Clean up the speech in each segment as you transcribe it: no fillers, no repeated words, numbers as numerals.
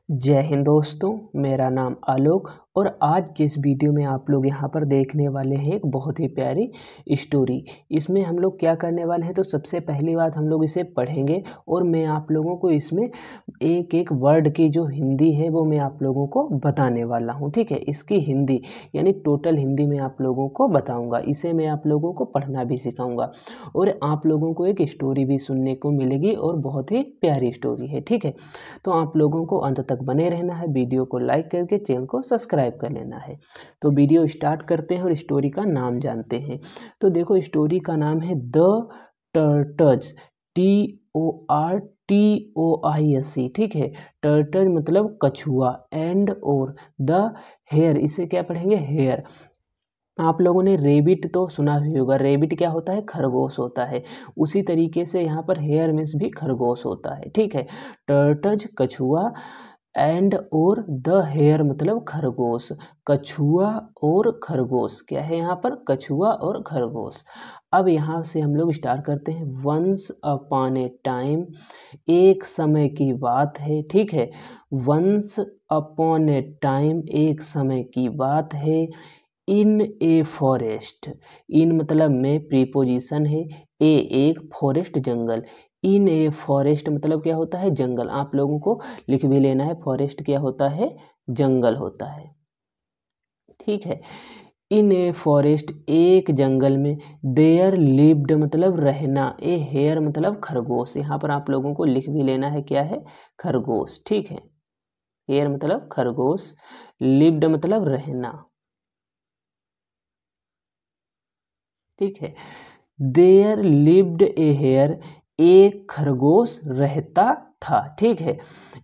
जय हिंद दोस्तों, मेरा नाम आलोक और आज के इस वीडियो में आप लोग यहाँ पर देखने वाले हैं एक बहुत ही प्यारी स्टोरी। इसमें हम लोग क्या करने वाले हैं तो सबसे पहली बात हम लोग इसे पढ़ेंगे और मैं आप लोगों को इसमें एक एक वर्ड की जो हिंदी है वो मैं आप लोगों को बताने वाला हूँ। ठीक है, इसकी हिंदी यानी टोटल हिंदी में आप लोगों को बताऊँगा। इसे मैं आप लोगों को पढ़ना भी सिखाऊँगा और आप लोगों को एक स्टोरी भी सुनने को मिलेगी और बहुत ही प्यारी स्टोरी है। ठीक है, तो आप लोगों को अंत तक बने रहना है, वीडियो को लाइक करके चैनल को सब्सक्राइब कर लेना है। तो वीडियो स्टार्ट करते हैं और स्टोरी का नाम जानते हैं। तो देखो, स्टोरी का नाम है द टर्टज, TORTOISE। ठीक है, टर्टज मतलब कछुआ, एंड और द हेयर, इसे क्या पढ़ेंगे हेयर। आप लोगों ने रेबिट तो सुना ही होगा। रेबिट क्या होता है, खरगोश होता है। उसी तरीके से यहाँ पर हेयर मीन्स भी खरगोश होता है। ठीक है, टर्टज कछुआ, एंड और द हेयर मतलब खरगोश। कछुआ और खरगोश क्या है यहाँ पर, कछुआ और खरगोश। अब यहाँ से हम लोग स्टार्ट करते हैं। वंस अपॉन ए टाइम, एक समय की बात है। ठीक है, वंस अपॉन ए टाइम, एक समय की बात है। इन ए फॉरेस्ट, इन मतलब में प्रीपोजिशन है, ए एक forest jungle. In a forest मतलब क्या होता है, जंगल। आप लोगों को लिख भी लेना है, फॉरेस्ट क्या होता है, जंगल होता है। ठीक है, इन ए फॉरेस्ट एक जंगल में, देयर लिव्ड मतलब रहना, ए हेयर मतलब खरगोश। यहाँ पर आप लोगों को लिख भी लेना है, क्या है, खरगोश। ठीक है, हेयर मतलब खरगोश, लिव्ड मतलब रहना। ठीक है, देयर लिव्ड ए हेयर, एक खरगोश रहता था। ठीक है,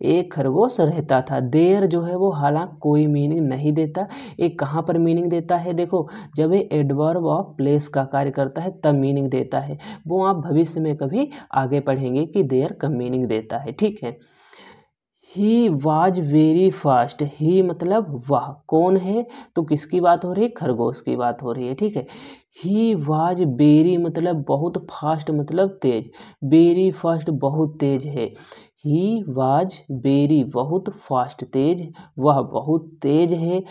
एक खरगोश रहता था। देयर जो है वो हालांकि कोई मीनिंग नहीं देता। एक कहाँ पर मीनिंग देता है, देखो जब ये एडवर्ब ऑफ प्लेस का कार्य करता है तब मीनिंग देता है। वो आप भविष्य में कभी आगे पढ़ेंगे कि देयर का मीनिंग देता है। ठीक है, ही वॉज वेरी फास्ट, ही मतलब वह, कौन है तो किसकी बात हो रही है, खरगोश की बात हो रही है। ठीक है, ही वॉज वेरी मतलब बहुत, फास्ट मतलब तेज, वेरी फास्ट बहुत तेज है। ही वॉज वेरी बहुत फास्ट तेज, वह बहुत तेज है।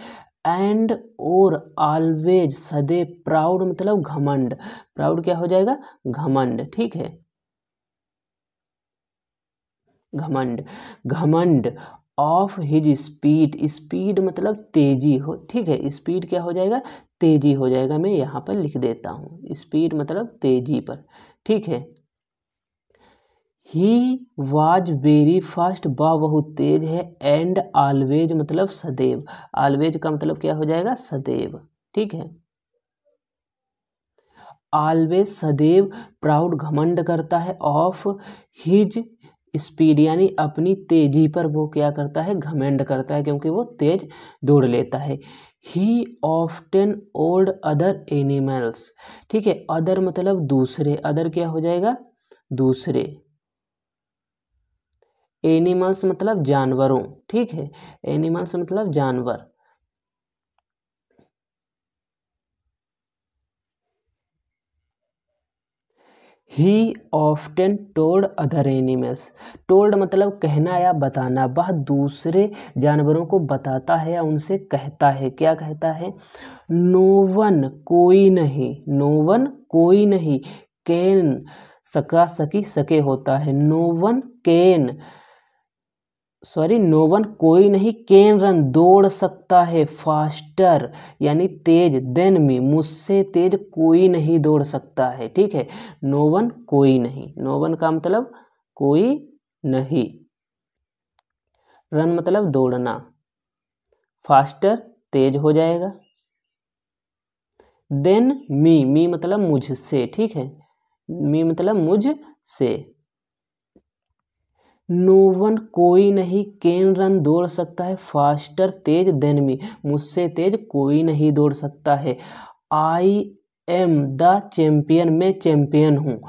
एंड और ऑलवेज सदैव, प्राउड मतलब घमंड, प्राउड क्या हो जाएगा, घमंड। ठीक है, घमंड, घमंड ऑफ हिज स्पीड, स्पीड मतलब तेजी हो। ठीक है, स्पीड क्या हो जाएगा, तेजी हो जाएगा। मैं यहाँ पर लिख देता हूँ, स्पीड मतलब तेजी पर। ठीक है, ही वॉज वेरी फास्ट, वह बहुत तेज है। एंड ऑलवेज मतलब सदैव, ऑलवेज का मतलब क्या हो जाएगा, सदैव। ठीक है, ऑलवेज सदैव, प्राउड घमंड करता है, ऑफ हिज स्पीड यानी अपनी तेजी पर वो क्या करता है, घमंड करता है, क्योंकि वो तेज दौड़ लेता है। ही ऑफ्टन ओल्ड अदर एनिमल्स। ठीक है, अदर मतलब दूसरे, अदर क्या हो जाएगा, दूसरे। एनिमल्स मतलब जानवरों। ठीक है, एनिमल्स मतलब जानवर। He often told other animals, told मतलब कहना या बताना, वह दूसरे जानवरों को बताता है या उनसे कहता है। क्या कहता है, नो वन कोई नहीं, नो वन कोई नहीं, कैन सका सकी सके होता है, no one can, sorry no one कोई नहीं, कैन रन दौड़ सकता है, फास्टर यानी तेज, देन मी मुझसे तेज कोई नहीं दौड़ सकता है। ठीक है, नो वन कोई नहीं, नो वन का मतलब कोई नहीं, रन मतलब दौड़ना, फास्टर तेज हो जाएगा, देन मी, मी मतलब मुझसे। ठीक है, मी मतलब मुझसे। नो वन कोई नहीं, कैन रन दौड़ सकता है, फास्टर तेज, देन मी मुझसे तेज कोई नहीं दौड़ सकता है। आई एम द चैंपियन, मैं चैंपियन हूँ।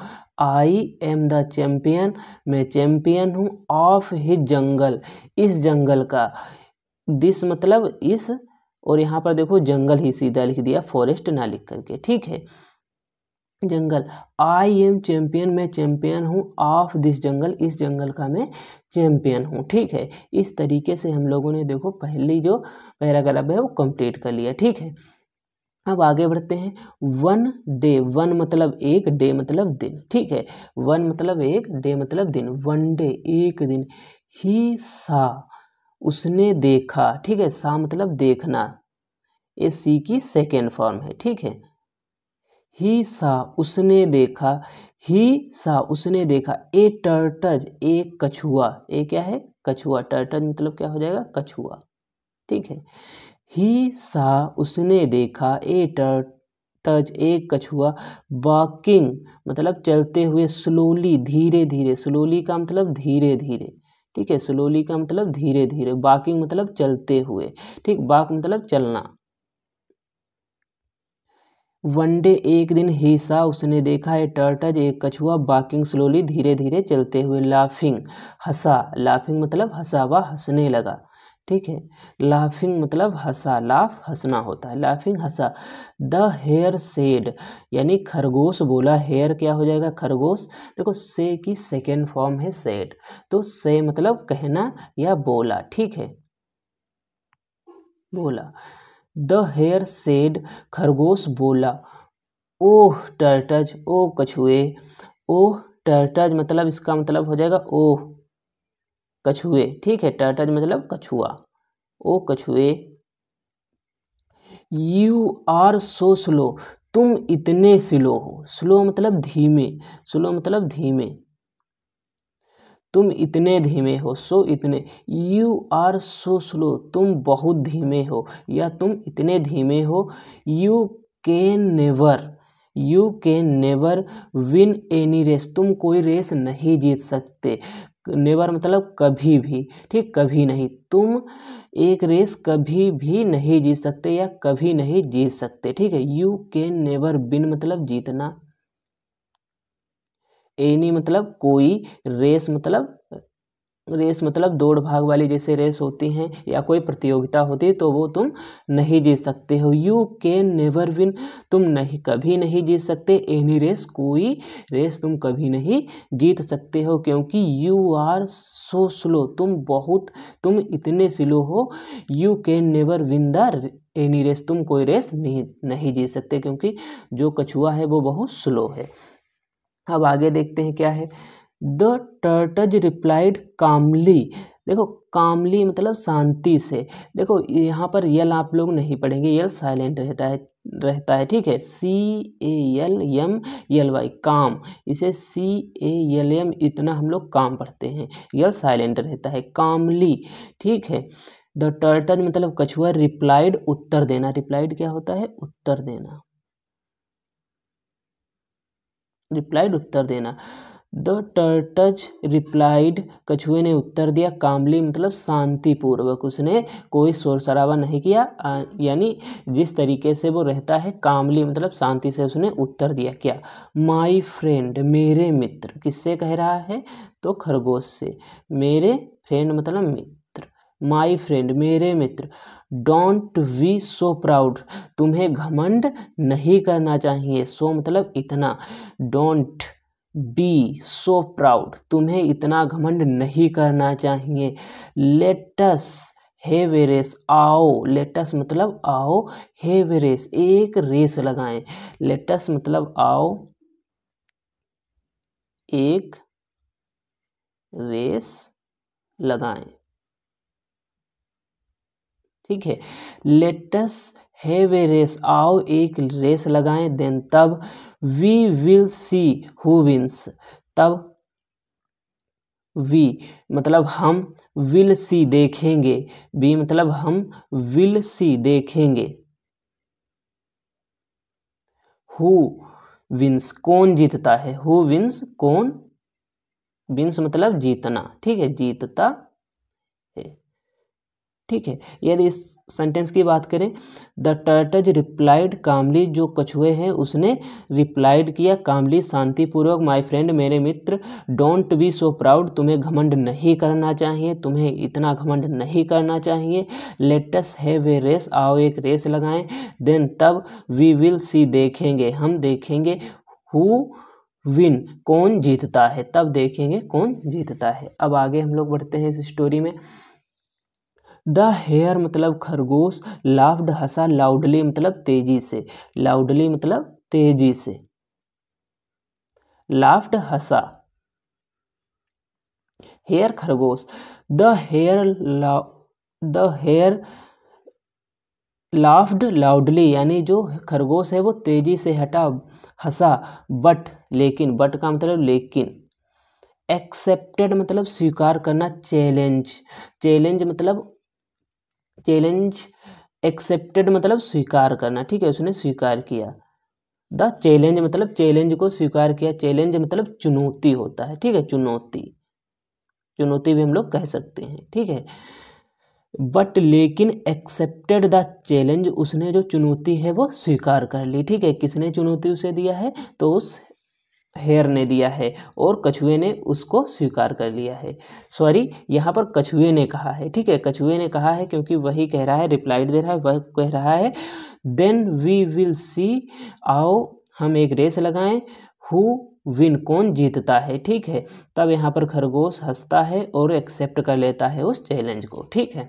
आई एम द चैंपियन, मैं चैंपियन हूँ। ऑफ हिज जंगल, इस जंगल का। दिस मतलब इस, और यहाँ पर देखो जंगल ही सीधा लिख दिया, फॉरेस्ट ना लिख करके। ठीक है, जंगल, आई एम चैंपियन, मैं चैंपियन हूँ, ऑफ दिस जंगल, इस जंगल का मैं चैंपियन हूँ। ठीक है, इस तरीके से हम लोगों ने देखो पहली जो पैराग्राफ है वो कंप्लीट कर लिया। ठीक है, अब आगे बढ़ते हैं। वन डे, वन मतलब एक, डे मतलब दिन। ठीक है, वन मतलब एक, डे मतलब दिन, वन डे एक दिन। ही सा, उसने देखा। ठीक है, सा मतलब देखना, ये सी की सेकेंड फॉर्म है। ठीक है, ही सा, उसने देखा, ही सा, उसने देखा, ए टर्टज, एक कछुआ, ए क्या है, कछुआ, टर्टज मतलब क्या हो जाएगा, कछुआ। ठीक है, ही सा, उसने देखा, ए टर्टज, एक कछुआ, वॉकिंग मतलब चलते हुए, स्लोली धीरे धीरे, स्लोली का मतलब धीरे धीरे। ठीक है, स्लोली का मतलब धीरे धीरे, वॉकिंग मतलब चलते हुए। ठीक, वॉक मतलब चलना। वन डे एक दिन, ही सा, उसने देखा, ए टर्टज, एक कछुआ, वॉकिंग स्लोली धीरे धीरे चलते हुए, लाफिंग हंसा, लाफिंग मतलब हंसा, वह हंसने लगा। ठीक है, लाफिंग मतलब हंसा, लाफ हंसना होता है, लाफिंग हंसा। द हेयर सेड, यानी खरगोश बोला, हेयर क्या हो जाएगा, खरगोश। देखो से की सेकेंड फॉर्म है सेड, तो से मतलब कहना या बोला। ठीक है, बोला। द हेयर सेड, खरगोश बोला, ओह टर्टज, ओ कछुए, ओह टर्टज मतलब इसका मतलब हो जाएगा ओह कछुए। ठीक है, टर्टज मतलब कछुआ, ओ कछुए। यू आर सो स्लो, तुम इतने स्लो हो, स्लो मतलब धीमे, स्लो मतलब धीमे, तुम इतने धीमे हो, सो इतने, यू आर सो स्लो, तुम बहुत धीमे हो या तुम इतने धीमे हो। You can never, you can never win any race, तुम कोई रेस नहीं जीत सकते, नेवर मतलब कभी भी। ठीक, कभी नहीं, तुम एक रेस कभी भी नहीं जीत सकते या कभी नहीं जीत सकते। ठीक है, यू कैन नेवर विन मतलब जीतना, एनी मतलब कोई, रेस मतलब दौड़ भाग वाली जैसे रेस होती हैं या कोई प्रतियोगिता होती है तो वो तुम नहीं जीत सकते हो। यू कैन नेवर विन, तुम नहीं कभी नहीं जीत सकते, एनी रेस कोई रेस तुम कभी नहीं जीत सकते हो, क्योंकि यू आर सो स्लो, तुम इतने स्लो हो। You can never win the any race, तुम कोई रेस नहीं जीत सकते, क्योंकि जो कछुआ है वो बहुत स्लो है। अब आगे देखते हैं क्या है। द टर्टज रिप्लाइड कामली, देखो कामली मतलब शांति से। देखो यहाँ पर यल आप लोग नहीं पढ़ेंगे, यल साइलेंट रहता है। ठीक है, CALMLY काम, इसे CALM इतना हम लोग काम पढ़ते हैं, यल साइलेंट रहता है, कामली। ठीक है, द टर्टज मतलब कछुआ, रिप्लाइड उत्तर देना, रिप्लाइड क्या होता है, उत्तर देना, रिप्लाइड उत्तर देना। द टर्टज रिप्लाइड, कछुए ने उत्तर दिया, कामली मतलब शांतिपूर्वक, उसने कोई शोर शराबा नहीं किया, यानी जिस तरीके से वो रहता है, कामली मतलब शांति से उसने उत्तर दिया। क्या, माई फ्रेंड, मेरे मित्र, किससे कह रहा है, तो खरगोश से, मेरे फ्रेंड मतलब मित्र, माई फ्रेंड मेरे मित्र, डोंट बी सो प्राउड, तुम्हें घमंड नहीं करना चाहिए, सो मतलब इतना, डोंट बी सो प्राउड, तुम्हें इतना घमंड नहीं करना चाहिए। लेटस हैव ए रेस, आओ, लेटस मतलब आओ, हैव ए रेस एक रेस लगाएं, लेटस मतलब आओ एक रेस लगाएं। ठीक है, लेटस हैव ए रेस, आओ एक रेस लगाएं, देन तब, we will see who wins, तब वी मतलब हम, विल सी देखेंगे, बी मतलब हम, विल सी देखेंगे, हु विंस कौन जीतता है, हु विंस कौन, विंस मतलब जीतना। ठीक है, जीतता है। ठीक है, यदि इस सेंटेंस की बात करें, द टर्टज रिप्लाइड कामली, जो कछुए हैं उसने रिप्लाइड किया कामली शांतिपूर्वक, माय फ्रेंड मेरे मित्र, डोंट बी सो प्राउड, तुम्हें घमंड नहीं करना चाहिए, तुम्हें इतना घमंड नहीं करना चाहिए। लेटस हैव ए रेस, आओ एक रेस लगाएं, देन तब, वी विल सी देखेंगे, हम देखेंगे, हु विन, कौन जीतता है, तब देखेंगे कौन जीतता है। अब आगे हम लोग बढ़ते हैं इस स्टोरी में। द हेयर मतलब खरगोश, लाफ्ड हंसा, लाउडली मतलब तेजी से, लाउडली मतलब तेजी से, लाफ्ड हंसा, हेयर खरगोश, द हेयर लाफ्ड लाउडली, यानी जो खरगोश है वो तेजी से हंसा, बट लेकिन, बट का मतलब लेकिन, एक्सेप्टेड मतलब स्वीकार करना, चैलेंज, चैलेंज मतलब चैलेंज, एक्सेप्टेड मतलब स्वीकार करना, ठीक है, उसने स्वीकार किया। द चैलेंज मतलब चैलेंज को स्वीकार किया, चैलेंज मतलब चुनौती होता है, ठीक है, चुनौती, चुनौती भी हम लोग कह सकते हैं, ठीक है। बट लेकिन एक्सेप्टेड द चैलेंज, उसने जो चुनौती है वो स्वीकार कर ली, ठीक है। किसने चुनौती उसे दिया है, तो उस हेयर ने दिया है, और कछुए ने उसको स्वीकार कर लिया है। सॉरी, यहाँ पर कछुए ने कहा है, ठीक है, कछुए ने कहा है, क्योंकि वही कह रहा है, रिप्लाई दे रहा है, वह कह रहा है देन वी विल सी, आओ हम एक रेस लगाएं, हु विन, कौन जीतता है, ठीक है। तब यहाँ पर खरगोश हंसता है और एक्सेप्ट कर लेता है उस चैलेंज को, ठीक है।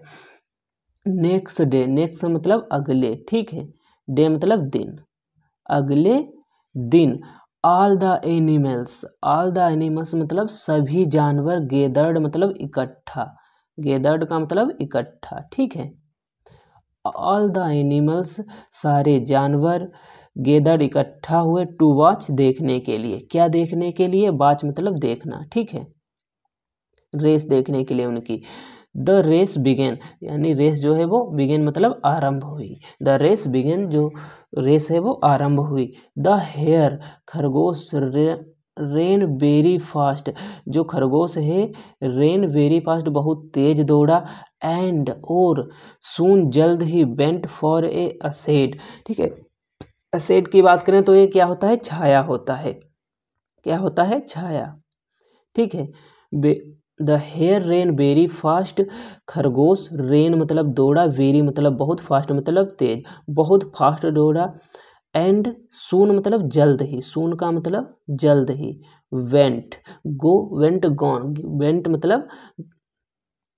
नेक्स्ट डे, नेक्स्ट मतलब अगले, ठीक है, डे मतलब दिन, अगले दिन, all the animals, all the animals मतलब सभी जानवर, गेदर्ड मतलब इकट्ठा, गेदर्ड का मतलब इकट्ठा, ठीक है। ऑल द एनिमल्स सारे जानवर, गेदर्ड इकट्ठा हुए, टू वॉच देखने के लिए, क्या देखने के लिए, वॉच मतलब देखना, ठीक है, रेस देखने के लिए उनकी। द रेस बिगेन, यानी रेस जो है वो बिगेन मतलब आरंभ हुई, द रेस बिगेन, जो रेस है वो आरंभ हुई। द हेयर खरगोश, रेन वेरी फास्ट, जो खरगोश है रेन वेरी फास्ट बहुत तेज दौड़ा, एंड और सून जल्द ही वेंट फॉर ए असेड, ठीक है। असेड की बात करें तो ये क्या होता है, छाया होता है, क्या होता है, छाया, ठीक है। The hare ran very fast, खरगोश रेन मतलब दौड़ा, वेरी मतलब बहुत, फास्ट मतलब तेज, बहुत फास्ट दौड़ा, एंड सून मतलब जल्द ही, सून का मतलब जल्द ही, went, go went gone, went मतलब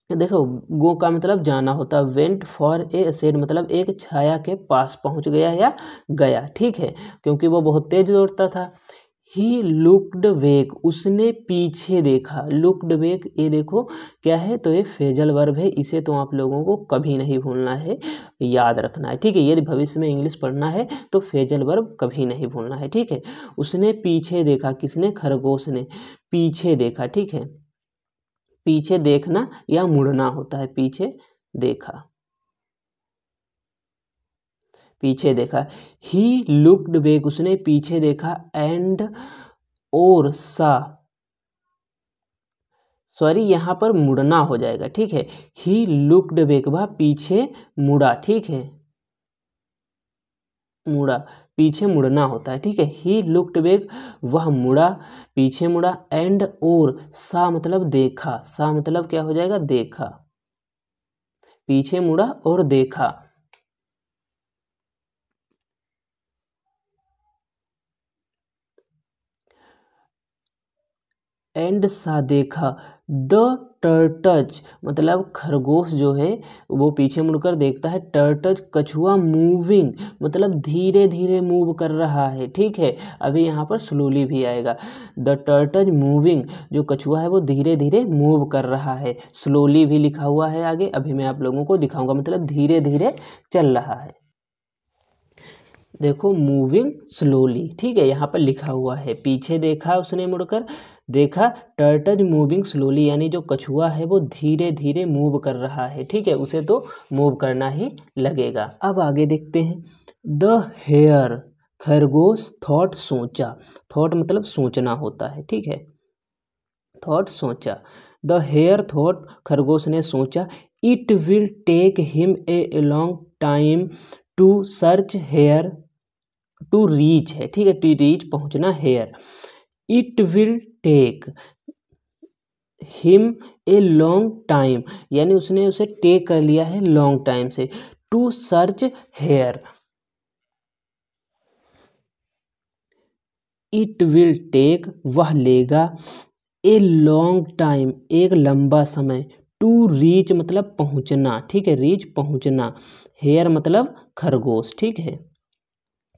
देखो, गो का मतलब जाना होता है, वेंट फॉर ए शेड मतलब एक छाया के पास पहुंच गया या गया, ठीक है, क्योंकि वो बहुत तेज दौड़ता था। ही लुक्ड बैक, उसने पीछे देखा, लुक्ड बैक, ये देखो क्या है, तो ये फ्रेजल वर्ब है, इसे तो आप लोगों को कभी नहीं भूलना है, याद रखना है, ठीक है। यदि भविष्य में इंग्लिश पढ़ना है तो फ्रेजल वर्ब कभी नहीं भूलना है, ठीक है। उसने पीछे देखा, किसने, खरगोश ने पीछे देखा, ठीक है, पीछे देखना या मुड़ना होता है, पीछे देखा, पीछे देखा। ही लुक्ड बैक, उसने पीछे देखा, एंड और सा, सॉरी यहाँ पर मुड़ना हो जाएगा, ठीक है। ही लुक्ड बैक, वह पीछे मुड़ा, ठीक है, मुड़ा, पीछे मुड़ना होता है, ठीक है। ही लुक्ड बैक, वह मुड़ा, पीछे मुड़ा, एंड और सा मतलब देखा, सा मतलब क्या हो जाएगा, देखा, पीछे मुड़ा और देखा। एंड सा देखा, द टर्टज मतलब खरगोश जो है वो पीछे मुड़कर देखता है, टर्टज कछुआ, मूविंग मतलब धीरे धीरे मूव कर रहा है, ठीक है, अभी यहाँ पर स्लोली भी आएगा। द टर्टज मूविंग, जो कछुआ है वो धीरे धीरे मूव कर रहा है, स्लोली भी लिखा हुआ है आगे, अभी मैं आप लोगों को दिखाऊंगा, मतलब धीरे धीरे चल रहा है, देखो मूविंग स्लोली, ठीक है, यहाँ पर लिखा हुआ है, पीछे देखा उसने मुड़कर, देखा टर्टज मूविंग स्लोली, यानी जो कछुआ है वो धीरे धीरे मूव कर रहा है, ठीक है, उसे तो मूव करना ही लगेगा। अब आगे देखते हैं। द हेयर खरगोश, थॉट सोचा, थॉट मतलब सोचना होता है, ठीक है, थॉट सोचा। द हेयर थॉट, खरगोश ने सोचा, it will take him a long time to search here, to reach है, ठीक है, टू रीच पहुंचना, here, it will take him a long time, यानी उसने उसे टेक कर लिया है लॉन्ग टाइम से, to search here, it will take वह लेगा, ए लॉन्ग टाइम एक लंबा समय, टू रीच मतलब पहुंचना, ठीक है, रीच पहुंचना, हेयर मतलब खरगोश, ठीक है,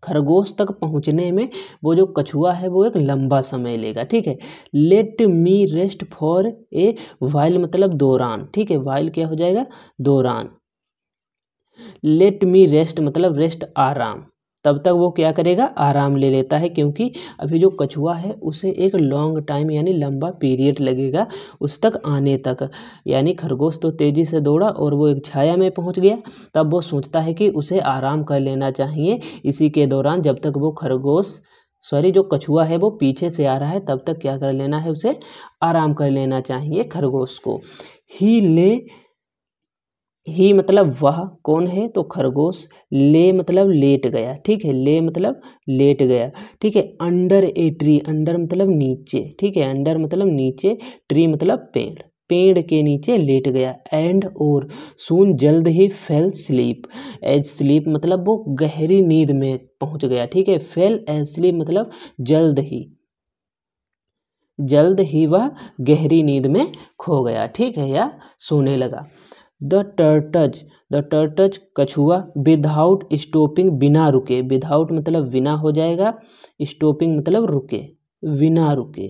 खरगोश तक पहुंचने में वो जो कछुआ है वो एक लंबा समय लेगा, ठीक है। Let me rest for a while मतलब दौरान, ठीक है, वाइल क्या हो जाएगा, दौरान। लेट मी रेस्ट मतलब रेस्ट आराम, तब तक वो क्या करेगा, आराम ले लेता है, क्योंकि अभी जो कछुआ है उसे एक लॉन्ग टाइम यानी लंबा पीरियड लगेगा उस तक आने तक। यानी खरगोश तो तेज़ी से दौड़ा और वो एक छाया में पहुंच गया, तब वो सोचता है कि उसे आराम कर लेना चाहिए इसी के दौरान, जब तक वो खरगोश जो कछुआ है वो पीछे से आ रहा है तब तक क्या कर लेना है, उसे आराम कर लेना चाहिए खरगोश को। ही मतलब वह, कौन है, तो खरगोश, ले मतलब लेट गया, ठीक है, ले मतलब लेट गया, ठीक है। अंडर ए ट्री, अंडर मतलब नीचे, ठीक है, अंडर मतलब नीचे, ट्री मतलब पेड़, पेड़ के नीचे लेट गया। एंड और सून जल्द ही फेल स्लीप, एज स्लीप मतलब वो गहरी नींद में पहुंच गया, ठीक है, फेल एज स्लीप मतलब जल्द ही वह गहरी नींद में खो गया, ठीक है, या सोने लगा। द टर्टज कछुआ, विदाउट स्टॉपिंग बिना रुके, विदाउट मतलब बिना हो जाएगा, स्टॉपिंग मतलब रुके, बिना रुके।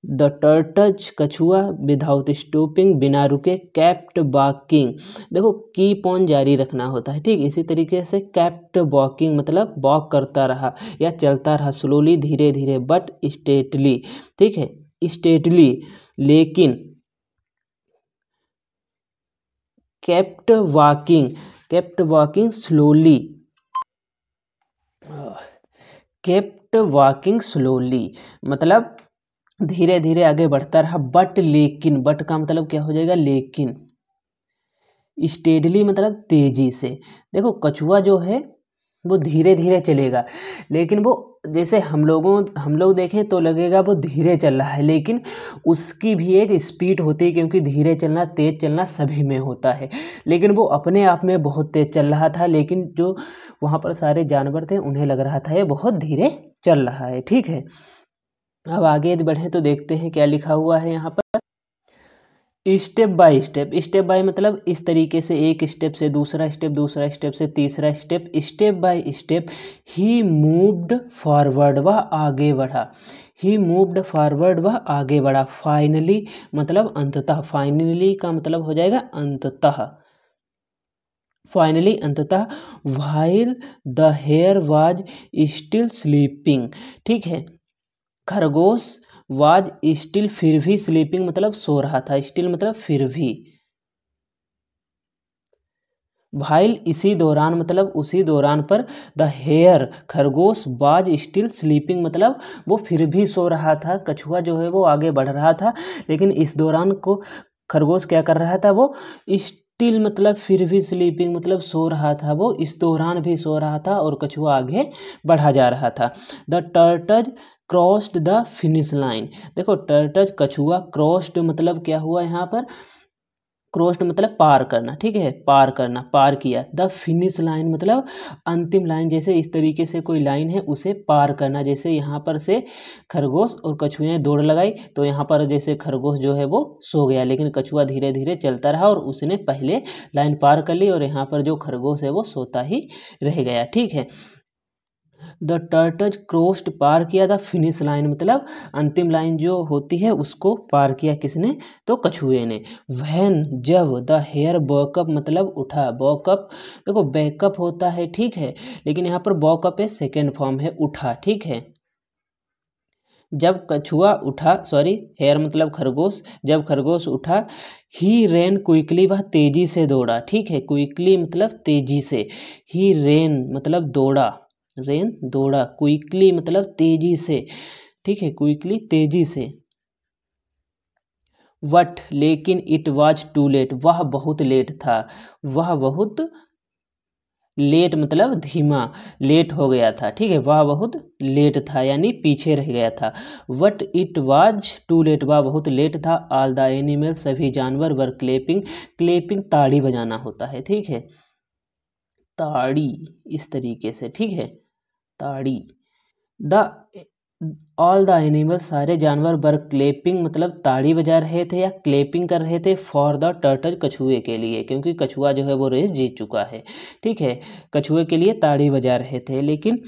द टर्टज कछुआ विदाउट स्टॉपिंग बिना रुके, कैप्ट वॉकिंग, देखो कीप ऑन जारी रखना होता है, ठीक, इसी तरीके से कैप्ट वॉकिंग मतलब वॉक करता रहा या चलता रहा, स्लोली धीरे धीरे, बट स्टेटली, ठीक है, स्टेटली, लेकिन kept walking slowly, kept walking slowly मतलब धीरे धीरे आगे बढ़ता रहा, बट लेकिन, बट का मतलब क्या हो जाएगा, लेकिन, स्टेडली मतलब तेजी से। देखो कछुआ जो है वो धीरे धीरे चलेगा, लेकिन वो जैसे हम लोग देखें तो लगेगा वो धीरे चल रहा है, लेकिन उसकी भी एक स्पीड होती है, क्योंकि धीरे चलना तेज चलना सभी में होता है, लेकिन वो अपने आप में बहुत तेज चल रहा था, लेकिन जो वहाँ पर सारे जानवर थे उन्हें लग रहा था ये बहुत धीरे चल रहा है, ठीक है। अब आगे यदि बढ़ें तो देखते हैं क्या लिखा हुआ है यहाँ पर। Step by step, step by मतलब इस तरीके से, एक स्टेप से दूसरा स्टेप, दूसरा स्टेप से तीसरा step, step by step he moved forward, वह आगे बढ़ा, ही मूव्ड फॉरवर्ड वह आगे बढ़ा, फाइनली मतलब अंततः, फाइनली का मतलब हो जाएगा अंततः, फाइनली अंततः, while the hare was still sleeping, ठीक है, खरगोश वाज स्टिल फिर भी स्लीपिंग मतलब सो रहा था, स्टिल मतलब फिर भी, भाइल इसी दौरान मतलब उसी दौरान पर, द हेयर खरगोश वाज स्टिल स्लीपिंग मतलब वो फिर भी सो रहा था, कछुआ जो है वो आगे बढ़ रहा था, लेकिन इस दौरान को खरगोश क्या कर रहा था, वो स्टिल मतलब फिर भी, स्लीपिंग मतलब सो रहा था, वो इस दौरान भी सो रहा था और कछुआ आगे बढ़ा जा रहा था। The tortoise crossed the finish line, देखो टर्टज कछुआ, क्रॉस्ड मतलब क्या हुआ यहाँ पर, क्रॉस्ड मतलब पार करना, ठीक है, पार करना, पार किया, द फिनिश लाइन मतलब अंतिम लाइन, जैसे इस तरीके से कोई लाइन है उसे पार करना, जैसे यहाँ पर से खरगोश और कछुए ने दौड़ लगाई तो यहाँ पर जैसे खरगोश जो है वो सो गया, लेकिन कछुआ धीरे धीरे चलता रहा और उसने पहले लाइन पार कर ली और यहाँ पर जो खरगोश है वो सोता ही रह गया, ठीक है। द टर्टज क्रॉस्ड पार किया, द फिनिश लाइन मतलब अंतिम लाइन जो होती है उसको पार किया, किसने, तो कछुए ने। व्हेन जब, द हेयर वॉकअप मतलब उठा, वॉकअप देखो बैकअप होता है, ठीक है, लेकिन यहाँ पर वॉकअप है सेकेंड फॉर्म है, उठा, ठीक है। जब कछुआ उठा, हेयर मतलब खरगोश, जब खरगोश उठा, ही रेन क्विकली वह तेजी से दौड़ा, ठीक है, क्विकली मतलब तेजी से, ही रेन मतलब दौड़ा, रेन दौड़ा, क्विकली मतलब तेजी से, ठीक है, क्विकली तेजी से। वट लेकिन, इट वाज टू लेट वह बहुत लेट था, वह बहुत लेट मतलब धीमा, लेट हो गया था, ठीक है, वह बहुत लेट था यानी पीछे रह गया था। What it was too late वह बहुत लेट था। ऑल द एनिमल सभी जानवर वर क्लेपिंग, क्लेपिंग ताड़ी बजाना होता है, ठीक है, ताड़ी इस तरीके से, ठीक है, ताड़ी। द ऑल द एनिमल, सारे जानवर वर क्लेपिंग मतलब ताड़ी बजा रहे थे या क्लेपिंग कर रहे थे फॉर द टर्टल, कछुए के लिए, क्योंकि कछुआ जो है वो रेस जीत चुका है। ठीक है, कछुए के लिए ताड़ी बजा रहे थे। लेकिन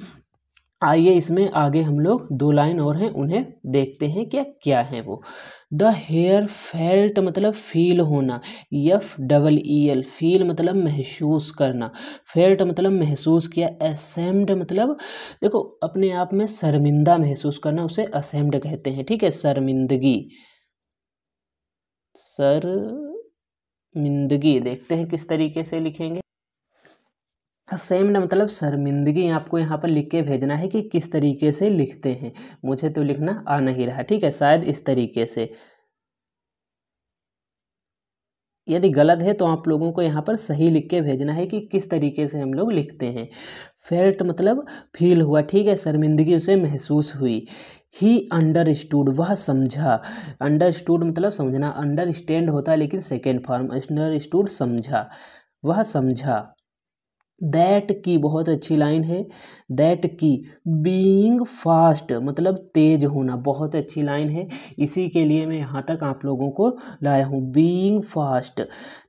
आइए इसमें आगे हम लोग 2 लाइन और हैं, उन्हें देखते हैं क्या क्या है वो। द हेयर फेल्ट मतलब फील होना, FEEL, फील मतलब महसूस करना, फेल्ट मतलब महसूस किया, असेम्ड मतलब देखो अपने आप में शर्मिंदा महसूस करना, उसे असेम्ड कहते हैं। ठीक है, शर्मिंदगी, शर्मिंदगी। देखते हैं किस तरीके से लिखेंगे। असेम्ड मतलब शर्मिंदगी। आपको यहाँ पर लिख के भेजना है कि किस तरीके से लिखते हैं, मुझे तो लिखना आ नहीं रहा। ठीक है, शायद इस तरीके से। यदि गलत है तो आप लोगों को यहाँ पर सही लिख के भेजना है कि किस तरीके से हम लोग लिखते हैं। फेल्ट मतलब फील हुआ। ठीक है, शर्मिंदगी उसे महसूस हुई। ही अंडरस्टूड, वह समझा। अंडरस्टूड मतलब समझना, अंडरस्टैंड होता है लेकिन सेकेंड फॉर्म, अंडरस्टूड समझा, वह समझा। दैट की, बहुत अच्छी लाइन है, दैट की बीइंग फास्ट मतलब तेज होना, बहुत अच्छी लाइन है। इसी के लिए मैं यहाँ तक आप लोगों को लाया हूँ, बीइंग फास्ट।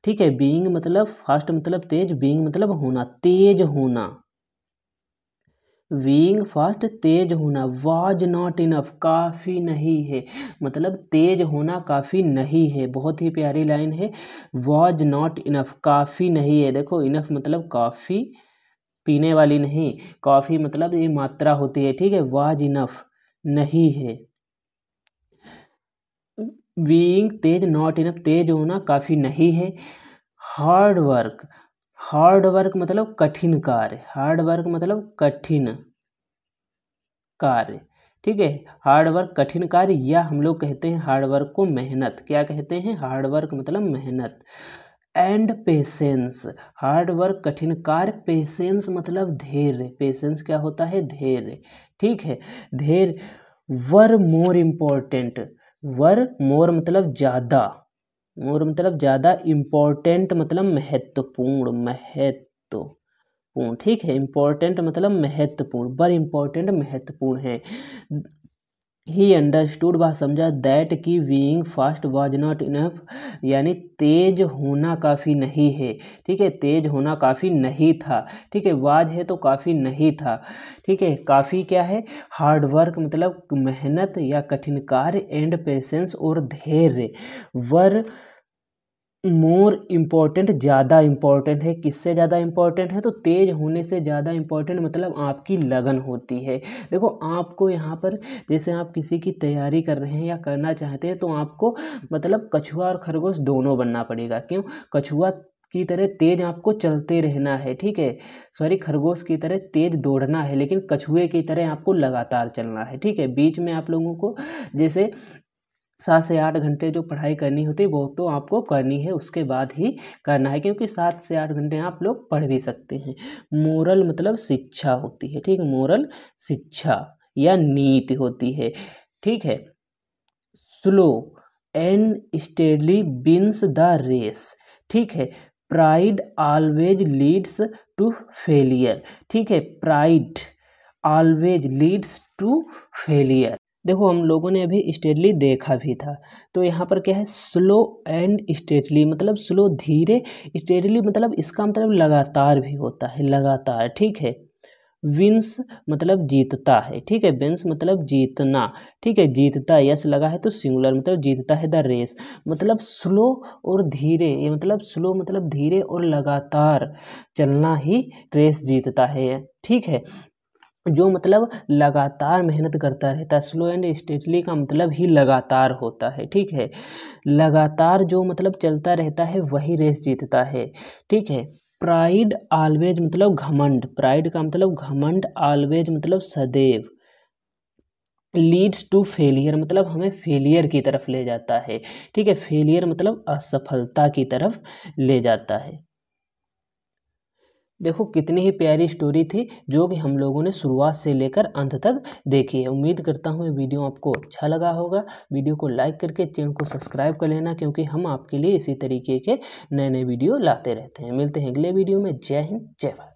ठीक है, बीइंग मतलब फास्ट मतलब तेज, बीइंग मतलब होना, तेज होना, बीइंग फास्ट तेज होना। वाज नॉट इनफ, काफ़ी नहीं है, मतलब तेज होना काफ़ी नहीं है। बहुत ही प्यारी लाइन है, वाज नॉट इनफ, काफ़ी नहीं है। देखो इनफ मतलब काफ़ी, पीने वाली नहीं, कॉफ़ी मतलब ये मात्रा होती है। ठीक है, वाज इनफ नहीं है। बीइंग तेज, नॉट इनफ तेज होना काफ़ी नहीं है। हार्ड वर्क, हार्ड वर्क मतलब कठिन कार्य, हार्ड वर्क मतलब कठिन कार्य। ठीक है, हार्ड वर्क कठिन कार्य, या हम लोग कहते हैं हार्ड वर्क को मेहनत। क्या कहते हैं? हार्ड वर्क मतलब मेहनत। एंड पेशेंस, हार्ड वर्क कठिन कार्य, पेशेंस मतलब धैर्य, पेशेंस क्या होता है? धैर्य। ठीक है, धैर्य। वर मोर इम्पोर्टेंट, वर मोर मतलब ज़्यादा, मोर मतलब ज़्यादा, इम्पोर्टेंट मतलब महत्वपूर्ण, महत्वपूर्ण। ठीक है, इम्पोर्टेंट मतलब महत्वपूर्ण, वर इम्पोर्टेंट महत्वपूर्ण है। ही अंडरस्टूड, वह समझा, दैट की being fast was not enough, यानी तेज होना काफ़ी नहीं है। ठीक है, तेज होना काफ़ी नहीं था। ठीक है, वाज है तो काफ़ी नहीं था। ठीक है, काफ़ी क्या है? हार्ड वर्क मतलब मेहनत या कठिन कार्य, एंड पेशेंस और धैर्य। वर मोर इम्पॉर्टेंट, ज़्यादा इम्पॉर्टेंट है। किससे ज़्यादा इम्पॉर्टेंट है? तो तेज होने से ज़्यादा इम्पॉर्टेंट मतलब आपकी लगन होती है। देखो आपको यहाँ पर जैसे आप किसी की तैयारी कर रहे हैं या करना चाहते हैं तो आपको मतलब कछुआ और खरगोश दोनों बनना पड़ेगा। क्यों? कछुआ की तरह तेज आपको चलते रहना है। ठीक है, सॉरी, खरगोश की तरह तेज दौड़ना है, लेकिन कछुए की तरह आपको लगातार चलना है। ठीक है, बीच में आप लोगों को जैसे 7 से 8 घंटे जो पढ़ाई करनी होती है वो तो आपको करनी है, उसके बाद ही करना है, क्योंकि 7 से 8 घंटे आप लोग पढ़ भी सकते हैं। मोरल मतलब शिक्षा होती है। ठीक है, मोरल शिक्षा या नीति होती है। ठीक है, slow and steady wins the race. ठीक है, pride always leads to failure. ठीक है, pride always leads to failure. देखो हम लोगों ने अभी स्टेडली देखा भी था, तो यहाँ पर क्या है? स्लो एंड स्टेडली मतलब स्लो धीरे, स्टेडली मतलब इसका मतलब लगातार भी होता है, लगातार। ठीक है, विंस मतलब जीतता है। ठीक है, विंस मतलब जीतना। ठीक है, जीतता, यस लगा है तो सिंगुलर मतलब जीतता है। द रेस मतलब स्लो और धीरे, ये मतलब स्लो मतलब धीरे और लगातार चलना ही रेस जीतता है। ठीक है, जो मतलब लगातार मेहनत करता रहता है। स्लो एंड स्टेडली का मतलब ही लगातार होता है। ठीक है, लगातार जो मतलब चलता रहता है वही रेस जीतता है। ठीक है, प्राइड ऑलवेज मतलब घमंड, प्राइड का मतलब घमंड, ऑलवेज मतलब सदैव, लीड्स टू फेलियर मतलब हमें फेलियर की तरफ ले जाता है। ठीक है, फेलियर मतलब असफलता की तरफ ले जाता है। देखो कितनी ही प्यारी स्टोरी थी जो कि हम लोगों ने शुरुआत से लेकर अंत तक देखी है। उम्मीद करता हूँ ये वीडियो आपको अच्छा लगा होगा। वीडियो को लाइक करके चैनल को सब्सक्राइब कर लेना, क्योंकि हम आपके लिए इसी तरीके के नए नए वीडियो लाते रहते हैं। मिलते हैं अगले वीडियो में। जय हिंद, जय भारत।